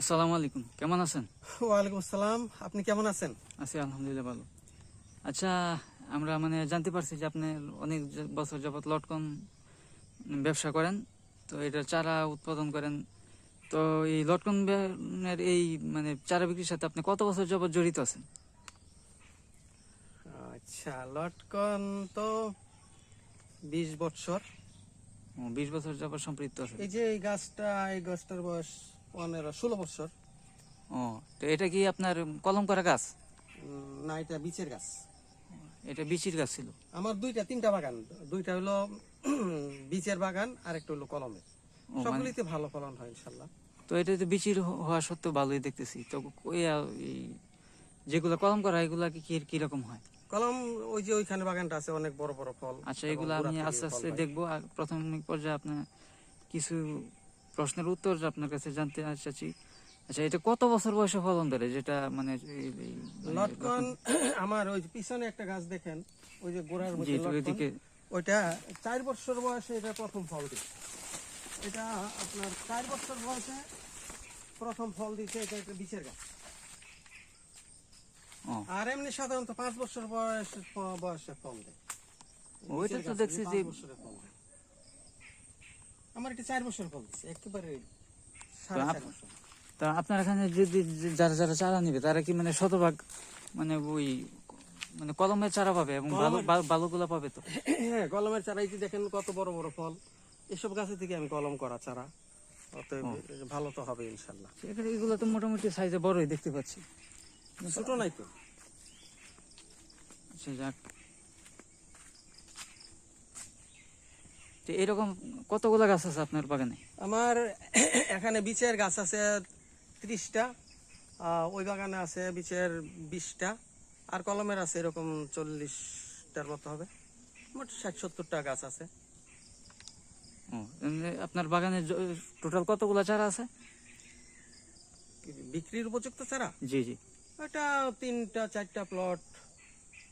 আসসালামু আলাইকুম, কেমন আছেন? ওয়ালাইকুম আসসালাম। আপনি কেমন আছেন? আছি আলহামদুলিল্লাহ, ভালো। আচ্ছা, আমরা জানতে পারছি যে আপনি অনেক বছর যাবত লটকন ব্যবসা করেন, তো এটা চারা উৎপাদন করেন। তো এই লটকন এর এই চারা বিক্রির সাথে আপনি কত বছর যাবত জড়িত আছেন? আচ্ছা, লটকন তো 20 বছর। 20 বছর যাবত সম্পৃক্ত আছেন। এই যে এই গাছটার বয়স 15-16 বছর। ও, তো এটা কি আপনার কলম করা গাছ? না, এটা বীচের গাছ। এটা বিচির গাছ ছিল? আমার তিনটা বাগান। দুইটা হলো বীচের বাগান, আর একটা হলো কলমের। সবগুলিতে ভালো ফলন হয় ইনশাল্লাহ। তো এটা তো বিচির হওয়া সত্ত্বেও ভালোই দেখতেছি। তো এই যেগুলো কলম করা এগুলা কিরকম হয়? কলম ওই যে ওইখানে বাগানটা আছে, অনেক বড় বড় ফল। আচ্ছা, এগুলো আমি আস্তে আস্তে দেখবো। প্রাথমিক পর্যায়ে আপনার কিছু প্রশ্নের উত্তর আপনার কাছে জানতে চাচ্ছি। আচ্ছা, এটা কত বছর বয়সে ফলন ধরে? যেটা লটকন আমার ওই পিছনে একটা গাছ দেখেন, ওই যে গোড়ার মধ্যে লটকন, ওইটা 4 বছর বয়সে এটা প্রথম ফল দিচ্ছে। এটা আপনার 4 বছর বয়সে প্রথম ফল দিচ্ছে। এটা একটা বীচের গাছ। আর এমনি সাধারণত 5 বছর বয়সে ফল দেয়। ওইটা তো দেখছি যে আমার এটা 4 বছর ফল দিচ্ছে, একেবারে 4.5 বছর। তা আপনার এখানে যদি যারা যারা চারা নিবে তারা কি শতভাগ ওই কলমের চারা পাবে এবং ভালোগুলা পাবে? তো হ্যাঁ, কলমের চারা এই যে দেখেন কত বড় বড় ফল। এসব গাছের থেকে আমি কলম করা চারা, অতএব ভালো তো হবে ইনশাল্লাহ। এগুলো তো মোটামুটি সাইজে বড়ই দেখতে পাচ্ছি, ছোট নাই তো। আচ্ছা, যাক। এরকম কতগুলো গাছ আছে আপনার বাগানে? আমার এখানে বীচের গাছ আছে 30টা, ওই বাগানে আছে বীচের 20টা, আর কলমের আছে এরকম 40টার মতো হবে। মোট 60-70টা গাছ আছে। আপনার বাগানে টোটাল কতগুলো চারা আছে? বিক্রির উপযুক্ত চারা? জি জি। এটা 3-4টা প্লট,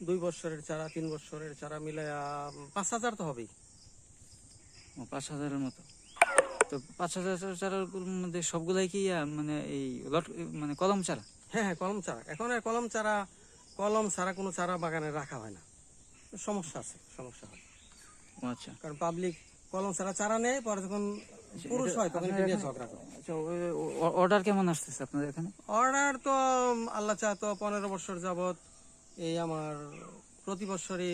2 বছরের চারা, 3 বছরের চারা মিলে 5,000 তো হবেই। 5,000-এর মতো। তো 5,000 চারার মধ্যে সবগুলাই কি এই কলম চারা? হ্যাঁ হ্যাঁ, কলম চারা। এখন আর কলম ছাড়া কোনো চারা বাগানে রাখা হয় না। সমস্যা হয়। আচ্ছা, কারণ পাবলিক কলম ছাড়া চারা নেয়, পরে যখন পুরুষ হয় তখন এটা নিয়ে ঝগড়া করে। আচ্ছা, অর্ডার কেমন আসতেছে আপনাদের এখানে? অর্ডার তো আল্লাহ চাহতো 15 বছর যাবত এই আমার প্রতি বছরই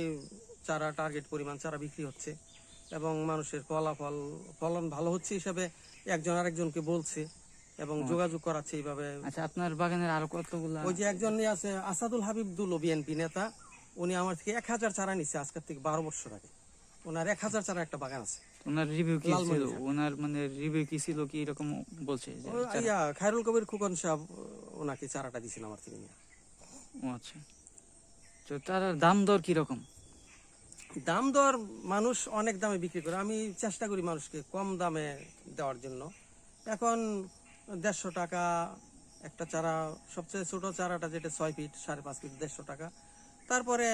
চারা টার্গেট পরিমাণ চারা বিক্রি হচ্ছে, এবং মানুষের ফলন ভালো হচ্ছে হিসাবে একজন আরেকজনকে বলছে এবং যোগাযোগ করাচ্ছে এইভাবে। আচ্ছা, আপনার বাগানের আরো কতগুলা? ওই যে একজন আছে আসাদুল হাবিবুল, বিএনপি নেতা, উনি আমার থেকে 1000 চারা নিচ্ছে আজকের থেকে 12 বছর আগে। ওনার 1000 চারা একটা বাগান আছে। ওনার রিভিউ কি ছিল? ওনার রিভিউ কি ছিল, কি এরকম বলছে? খায়রুল কবির খুকন সাহেব ওনাকে চারাটা দিয়েছেন আমার থেকে নিয়ে। ও আচ্ছা, তো তার দাম দর কি রকম? দাম দর মানুষ অনেক দামে বিক্রি করে, আমি চেষ্টা করি মানুষকে কম দামে দেওয়ার জন্য। এখন 150 টাকা একটা চারা, সবচেয়ে ছোট চারাটা যেটা 6 ফিট 5.5 ফিট, 150 টাকা। তারপরে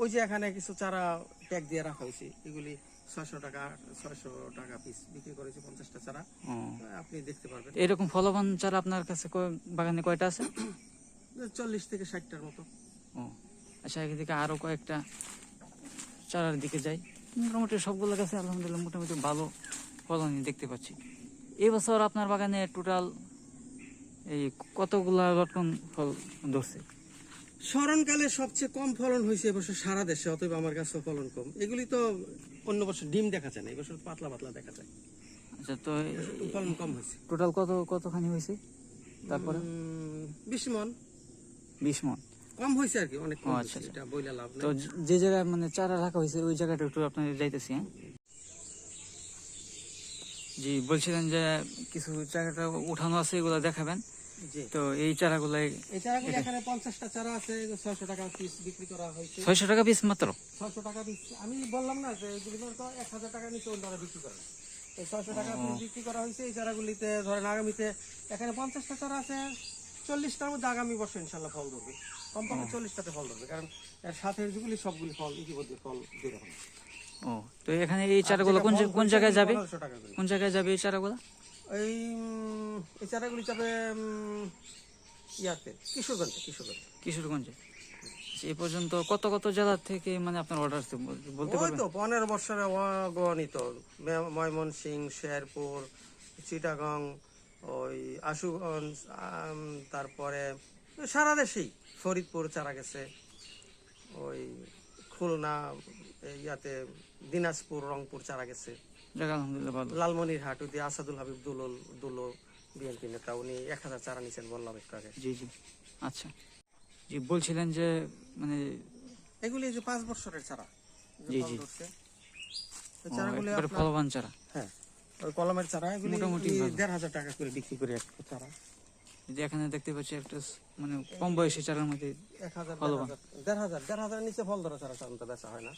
ওই যে এখানে কিছু চারা ট্যাগ দিয়ে রাখা হয়েছে, এগুলি 600 টাকা পিস বিক্রি করেছে 50টা চারা। আপনি দেখতে পারবেন। এরকম ফলবান চারা আপনার কাছে বাগানে কয়টা আছে? 40 থেকে 60টার মতো। ও আচ্ছা, এদিকে আরো কয়েকটা চারার দিকে যাই। মোটামুটি সবগুলোর কাছে আলহামদুলিল্লাহ মোটামুটি ভালো ফলনই দেখতে পাচ্ছি। এই বছর আপনার বাগানে টোটাল এই কতগুলা লটকন ফল ধরছে? স্মরণকালে সবচেয়ে কম ফলন হয়েছে এবছর সারা দেশে, অতএব আমার কাছে ফলন কম। এগুলি তো অন্য বছর ডিম দেখা যায় না, এবছর পাতলা পাতলা দেখা যায়। আচ্ছা, তো ফলন কম হয়েছে। টোটাল কতখানি হয়েছে? তারপরে 20 মণ। 20 মণ কম হয়েছে আর কি, অনেক কম। আচ্ছা, এটা বইলা লাভ নাই। তো যে জায়গায় চারা রাখা হয়েছে ওই জায়গাটা একটু আপনার যাইতেছি। হ্যাঁ জি, বলছিলেন যে কিছু জায়গাটা উঠানো আছে, এগুলো দেখাবেন। তো এই চারাগুলো এখানে 50টা চারা আছে, 600 টাকা পিস বিক্রি করা হয়েছে। 600 টাকা পিস মাত্র? 600 টাকা পিস। আমি বললাম না যে এগুলো তো 1000 টাকা নিচে ওনারা বিক্রি করে। এই 600 টাকা পিস বিক্রি করা হয়েছে। এই চারাগুলিতে ধরেন আগামীতে এখানে 50টা চারা আছে, 40টার মধ্যে আগামী বছর ইনশাল্লাহ ফল ধরবে। কমপক্ষে 40টাতে ফল ধরবে, কারণ এর সাথে যেগুলি সবগুলি ফল ইতিমধ্যে ফল দিয়ে রাখা। ও, তো এখানে এই চারাগুলো কোন জায়গায় যাবে? কোন জায়গায় যাবে এই চারাগুলো? এই চারাগুলি যাবে ইয়াতে কিশোরগঞ্জে। কিশোরগঞ্জে। আচ্ছা, এই পর্যন্ত কত কত জেলা থেকে মানে আপনার অর্ডার আসছে বলতে ওই পারবেন? তো 15 বছরে অগণিত, ময়মনসিংহ, শেরপুর, চিটাগং, ওই আশুগঞ্জ, তারপরে সারা দেশেই, ফরিদপুর চারা গেছে, ওই খুলনা, ইয়াতে দিনাজপুর, রংপুর চারা গেছে, যাক আলহামদুলিল্লাহ ভালো। লালমনিরহাট ওই যে আসাদুল হাবিব দুলো বিএনপি নেতা, উনি 1000 চারা নিছেন বললাম একটু আগে। জি জি। আচ্ছা, জি বলছিলেন যে মানে এগুলি যে 5 বছরের চারা, যে জি, ফল জি। ধরছে। এই চারাগুলি একবারে আপনার, ফলবান চারা। হ্যাঁ ওই কলমের চারা, এগুলি মোটামুটি ভালো। 1500 টাকা করে বিক্রি করে একটা চারা। যে এখানে দেখতে পাচ্ছি একটা মানে কম বয়সী চারার মধ্যে 1000, ফলবান। 1500 নিচে ফল ধরা চারা সাধারণত বেচা হয় না।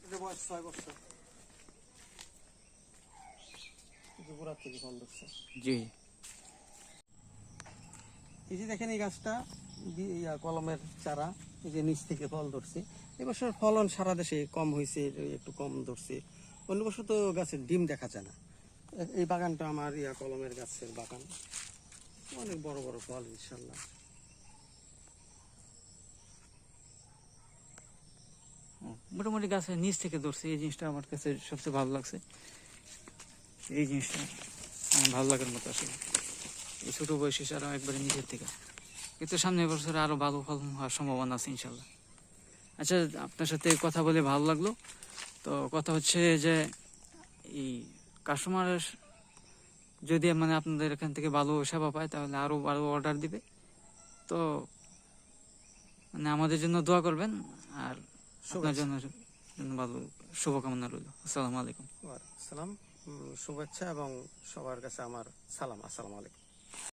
এটা বয়স 6 বছর, গোড়া থেকে ফল ধরছে। জি এই যে দেখেন এই গাছটা কলমের চারা, এই যে নিচ থেকে ফল ধরছে। এবছর ফলন সারা দেশে কম হয়েছে, একটু কম ধরছে। অন্য বছর তো গাছের ডিম দেখা যায় না। এই বাগানটা আমার কলমের গাছের বাগান, অনেক বড় বড় ফল ইনশাল্লাহ। মোটামুটি গাছের নিচ থেকে ধরছে, এই জিনিসটা আমার কাছে সবচেয়ে ভালো লাগছে। এই জিনিসটা আমার ভালো লাগার মতো আসলে, এই ছোট বয়সী চারা একবারে নিচের থেকে। কিন্তু সামনের বছর আরো ভালো ফল হওয়ার সম্ভাবনা আছে ইনশাল্লাহ। আচ্ছা, আপনার সাথে কথা বলে ভালো লাগলো। তো কথা হচ্ছে যে এই কাস্টমার যদি মানে আপনাদের এখান থেকে ভালো সেবা পায় তাহলে আরো ভালো অর্ডার দিবে। তো মানে আমাদের জন্য দোয়া করবেন, আর আপনার জন্য ভালো শুভকামনা রইল। আসসালামু আলাইকুম। ওয়ালাইকুম আসসালাম, শুভেচ্ছা এবং সবার কাছে আমার সালাম। আসসালামু আলাইকুম।